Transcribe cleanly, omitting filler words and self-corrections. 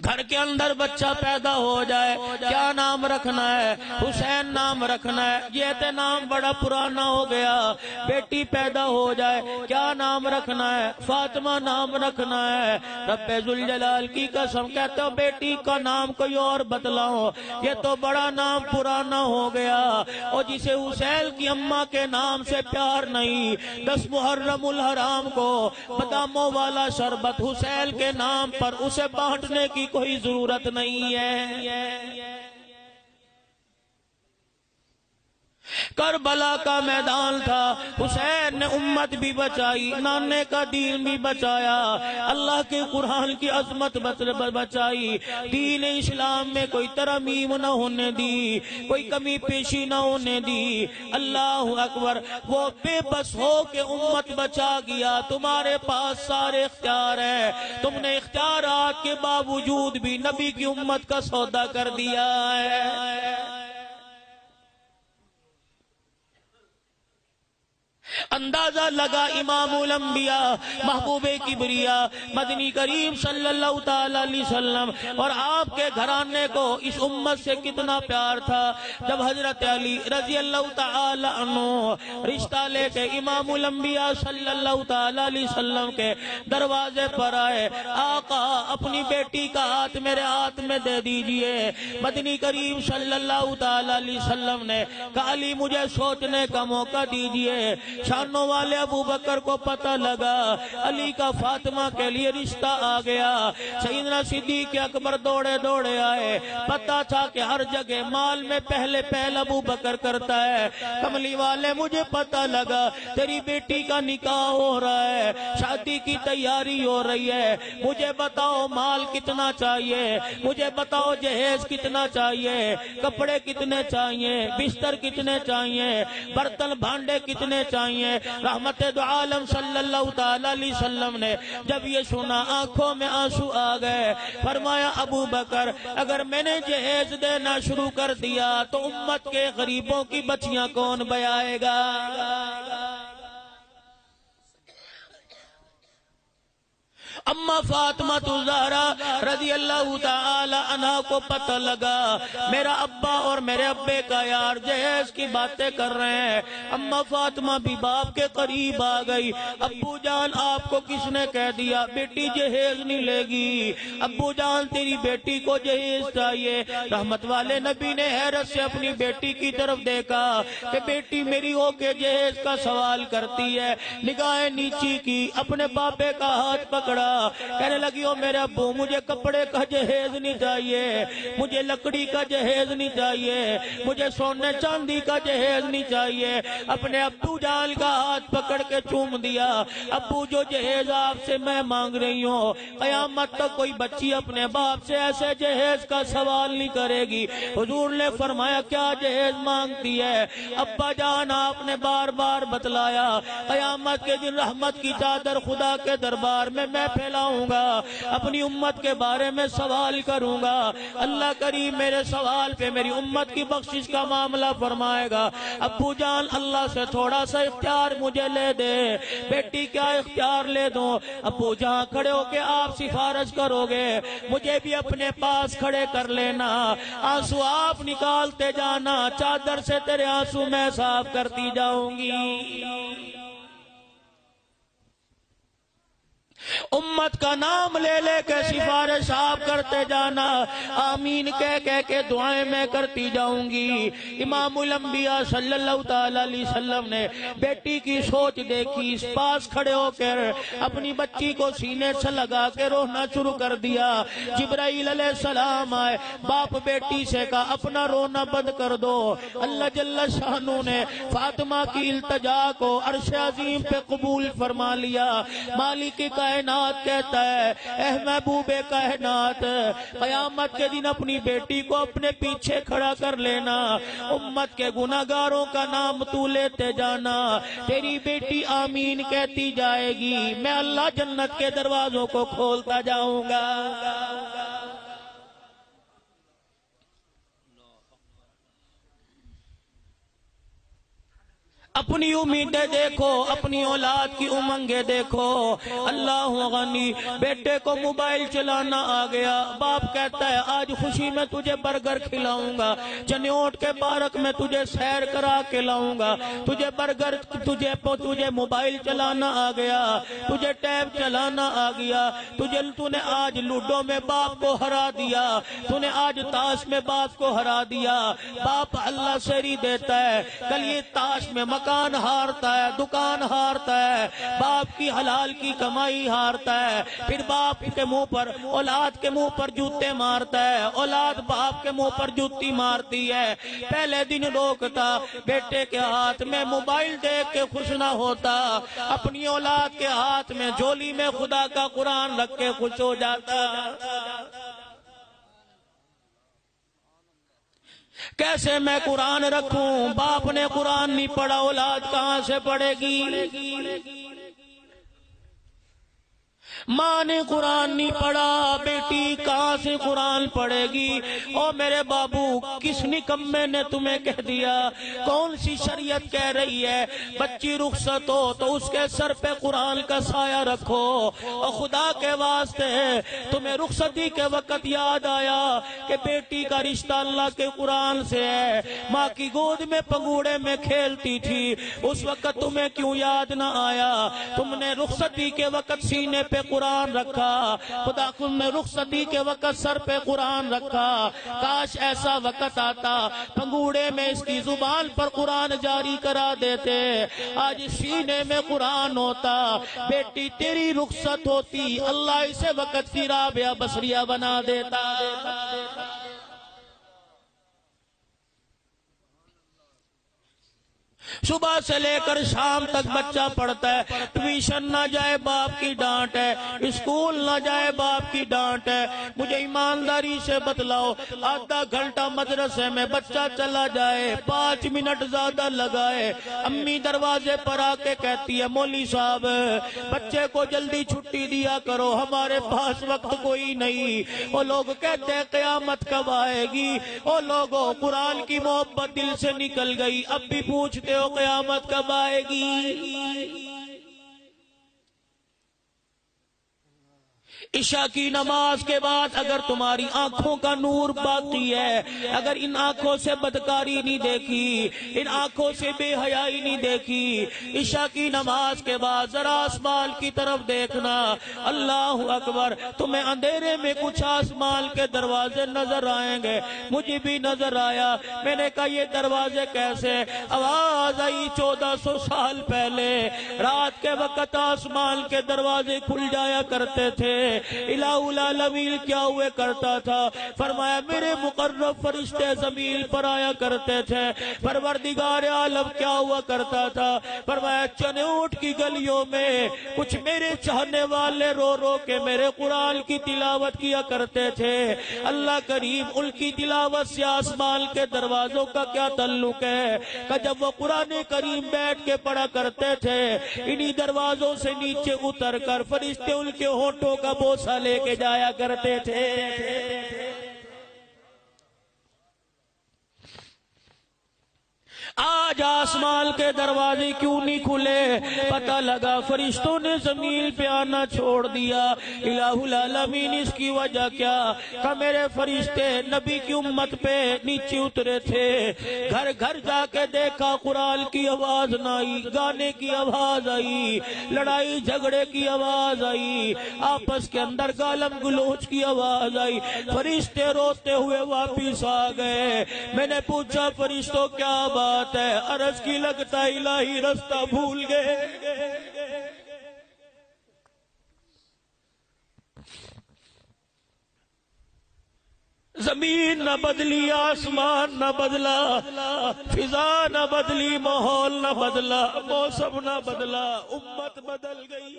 گھر کے اندر بچہ پیدا ہو جائے کیا نام رکھنا ہے؟ حسین نام رکھنا ہے۔ یہ تو نام بڑا پرانا ہو گیا۔ بیٹی پیدا ہو جائے کیا نام رکھنا ہے؟ فاطمہ نام رکھنا ہے۔ رب ذوالجلال کی قسم کہتا ہوں بیٹی کا نام کوئی اور بتلاؤ، یہ تو بڑا نام پرانا ہو گیا۔ اور جسے حسین کی اماں کے نام سے پیار نہیں، 10 محرم الحرام کو باداموں والا شربت حسین کے نام پر اسے بانٹنے کی کوئی ضرورت نہیں ہے۔ کربلا کا میدان تھا، حسین نے امت بھی بچائی، نانے کا دین بھی بچایا، اللہ کے قرآن کی عظمت بچائی، دین اسلام میں کوئی ترمیم نہ ہونے دی، کوئی کمی پیشی نہ ہونے دی۔ اللہ اکبر، وہ بے بس ہو کے امت بچا گیا۔ تمہارے پاس سارے اختیار ہیں، تم نے اختیارات کے باوجود بھی نبی کی امت کا سودا کر دیا ہے۔ اندازہ لگا امام الانبیاء محبوب کبریا مدنی کریم صلی اللہ تعالی علیہ وسلم اور آپ کے گھرانے کو اس امت سے کتنا پیار تھا۔ جب حضرت علی رضی اللہ تعالی عنہ رشتہ لے کے امام الانبیاء صلی اللہ تعالی علیہ وسلم کے دروازے پر آئے، آقا اپنی بیٹی کا ہاتھ میرے ہاتھ میں دے دیجئے۔ مدنی کریم صلی اللہ تعالی علیہ وسلم نے کہا علی مجھے سوچنے کا موقع دیجئے۔ شانوں والے ابو بکر کو پتہ لگا علی کا فاطمہ کے لیے رشتہ آ گیا۔ سیدنا صدیق اکبر دوڑے دوڑے آئے، پتہ تھا کہ ہر جگہ مال میں پہلے پہل ابو بکر کرتا ہے۔ کملی والے مجھے پتہ لگا تیری بیٹی کا نکاح ہو رہا ہے، شادی کی تیاری ہو رہی ہے، مجھے بتاؤ مال کتنا چاہیے، مجھے بتاؤ جہیز کتنا چاہیے، کپڑے کتنے چاہیے، بستر کتنے چاہیے، برتن بھانڈے کتنے چاہیے۔ رحمت دو عالم صلی اللہ تعالی علیہ وسلم نے جب یہ سنا آنکھوں میں آنسو آ گئے، فرمایا ابو بکر اگر میں نے جہیز دینا شروع کر دیا تو امت کے غریبوں کی بچیاں کون بیائے گا؟ اما فاطمہ الزہرا رضی اللہ تعالی عنہ کو پتہ لگا میرا ابا اور میرے ابے کا یار جہیز کی باتیں کر رہے ہیں۔ اما فاطمہ بھی باپ کے قریب آ گئی، ابو جان آپ کو کس نے کہہ دیا بیٹی جہیز نہیں لے گی؟ ابو جان تیری بیٹی کو جہیز چاہیے۔ رحمت والے نبی نے حیرت سے اپنی بیٹی کی طرف دیکھا کہ بیٹی میری ہو کے جہیز کا سوال کرتی ہے، نگاہیں نیچی کی، اپنے باپے کا ہاتھ پکڑا، کہنے لگی او میرے ابو مجھے کپڑے کا جہیز نہیں چاہیے، مجھے لکڑی کا جہیز نہیں چاہیے، مجھے سونے چاندی کا جہیز نہیں چاہیے۔ اپنے ابو جان کا ہاتھ پکڑ کے چوم دیا، ابو جو جہیز آپ سے میں مانگ رہی ہوں قیامت تک کوئی بچی اپنے باپ سے ایسے جہیز کا سوال نہیں کرے گی۔ حضور نے فرمایا کیا جہیز مانگتی ہے؟ ابا جان آپ نے بار بار بتلایا قیامت کے دن رحمت کی چادر خدا کے دربار میں پھیلاؤں گا، اپنی امت کے بارے میں سوال کروں گا، اللہ کریم میرے سوال پہ میری امت کی بخشش کا معاملہ فرمائے گا۔ ابو جان اللہ سے تھوڑا سا اختیار مجھے لے دے۔ بیٹی کیا اختیار لے دوں؟ ابو جہاں کھڑے ہو کے آپ سفارش کرو گے مجھے بھی اپنے پاس کھڑے کر لینا، آنسو آپ نکالتے جانا، چادر سے تیرے آنسو میں صاف کرتی جاؤں گی۔ امت کا نام لے لے کے سفارش آپ کرتے جانا، آمین کہہ کہہ کے دعائیں میں کرتی جاؤں گی۔ امام الانبیاء صلی اللہ تعالی علیہ وسلم نے بیٹی کی سوچ دیکھی، اس پاس کھڑے ہو کر اپنی بچی کو سینے سے لگا کے رونا شروع کر دیا۔ جبرائیل علیہ السلام آئے، باپ بیٹی سے کہا اپنا رونا بند کر دو۔ اللہ جل شانہ نے فاطمہ کی التجا کو عرش عظیم پہ قبول فرما لیا۔ مالک کائنات کہتا ہے اے محبوب کائنات قیامت کے دن اپنی بیٹی کو اپنے پیچھے کھڑا کر لینا، امت کے گناہگاروں کا نام تو لیتے جانا، تیری بیٹی آمین کہتی جائے گی، میں اللہ جنت کے دروازوں کو کھولتا جاؤں گا۔ اپنی امیدیں دیکھو، اپنی اولاد کی امنگیں دیکھو۔ اللہ غنی، بیٹے کو موبائل چلانا آ گیا، باپ کہتا ہے آج خوشی میں تجھے برگر کھلاؤں گا، چنیوٹ کے پارک میں تجھے سیر کرا کے لاؤں گا، تجھے برگر، تجھے موبائل چلانا آ گیا، تجھے ٹیب چلانا آ گیا، تو نے آج لوڈو میں باپ کو ہرا دیا، تو نے آج تاش میں باپ کو ہرا دیا۔ باپ اللہ سری دیتا ہے، کل یہ تاش میں مکان ہارتا ہے، دکان ہارتا ہے، باپ کی حلال کی کمائی ہارتا ہے، پھر باپ کے منہ پر، اولاد کے منہ پر جوتے مارتا ہے، اولاد باپ کے منہ پر جوتی مارتی ہے۔ پہلے دن روکتا، بیٹے کے ہاتھ میں موبائل دیکھ کے خوش نہ ہوتا، اپنی اولاد کے ہاتھ میں جھولی میں خدا کا قرآن رکھ کے خوش ہو جاتا۔ کیسے میں قرآن رکھوں؟ باپ نے قرآن نہیں پڑھا، اولاد کہاں سے پڑھے گی؟ ماں نے قرآن نہیں پڑھا، بیٹی کہاں سے قرآن پڑھے گی؟ او میرے بابو، کس نکمے نے تمہیں کہہ دیا؟ کون سی شریعت کہہ رہی ہے بچی رخصت ہو تو اس کے سر پہ قرآن کا سایہ رکھو؟ اور خدا کے واسطے تمہیں رخصتی کے وقت یاد آیا کہ بیٹی کا رشتہ اللہ کے قرآن سے ہے، ماں کی گود میں پنگوڑے میں کھیلتی تھی، اس وقت تمہیں کیوں یاد نہ آیا؟ تم نے رخصتی کے وقت سینے پہ قرآن رکھا، خدا تم نے رخصتی کے وقت سر پہ قرآن رکھا۔ کاش ایسا وقت آتا پنگوڑے میں اس کی زبان پر قرآن جاری کرا دیتے، آج سینے میں قرآن ہوتا، بیٹی تیری رخصت ہوتی، اللہ اسے وقت کی رابعہ بصریہ بنا دیتا۔ صبح سے لے کر شام تک بچہ پڑھتا ہے، ٹیوشن نہ جائے باپ کی ڈانٹ ہے، اسکول نہ جائے باپ کی ڈانٹ ہے۔ مجھے ایمانداری سے بتلاؤ، آدھا گھنٹہ مدرسے میں بچہ چلا جائے، 5 منٹ زیادہ لگائے، امی دروازے پر آ کے کہتی ہے مولوی صاحب بچے کو جلدی چھٹی دیا کرو، ہمارے پاس وقت کوئی نہیں۔ وہ لوگ کہتے ہیں قیامت کب آئے گی؟ وہ لوگوں، قرآن کی محبت دل سے نکل گئی، اب بھی پوچھتے ہو قیامت کب آئے گی؟ عشاء کی نماز کے بعد اگر تمہاری آنکھوں کا نور باقی ہے، اگر ان آنکھوں سے بدکاری نہیں دیکھی، ان آنکھوں سے بے حیائی نہیں دیکھی، عشاء کی نماز کے بعد ذرا آسمان کی طرف دیکھنا، اللہ اکبر، تمہیں اندھیرے میں کچھ آسمان کے دروازے نظر آئیں گے۔ مجھے بھی نظر آیا، میں نے کہا یہ دروازے کیسے؟ آواز آئی 1400 سال پہلے، رات کے وقت آسمان کے دروازے کھل جایا کرتے تھے۔ الہ العالمین کیا ہوئے کرتا تھا؟ فرمایا میرے مقرب فرشتے زمین پر آیا کرتے تھے۔ پروردگار عالم کیا ہوا کرتا تھا؟ فرمایا چنوٹ کی گلیوں میں کچھ میرے چاہنے والے رو رو کے میرے قرآن کی تلاوت کیا کرتے تھے۔ اللہ کریم، ان کی تلاوت سے آسمان کے دروازوں کا کیا تعلق ہے؟ کہ جب وہ قرآن کریم بیٹھ کے پڑھا کرتے تھے، انہی دروازوں سے نیچے اتر کر فرشتے ان کے ہونٹوں کا بوسہ لے کے جایا کرتے تھے۔ آج آسمان کے دروازے کیوں نہیں کھلے؟ پتہ لگا فرشتوں نے زمین پہ آنا چھوڑ دیا۔ الہ العالمین، اس کی وجہ کیا؟ کہ میرے فرشتے نبی کی امت پہ نیچے اترے تھے، گھر گھر جا کے دیکھا قرآن کی آواز نہ آئی، گانے کی آواز آئی، لڑائی جھگڑے کی آواز آئی، آپس کے اندر گالم گلوچ کی آواز آئی، فرشتے روتے ہوئے واپس آ گئے۔ میں نے پوچھا فرشتوں کیا بات ہے؟ عرض کی لگتا الہی رستہ بھول گئے۔ زمین نہ بدلی، آسمان نہ بدلا، فضا نہ بدلی، ماحول نہ بدلا، موسم نہ بدلا، امت بدل گئی۔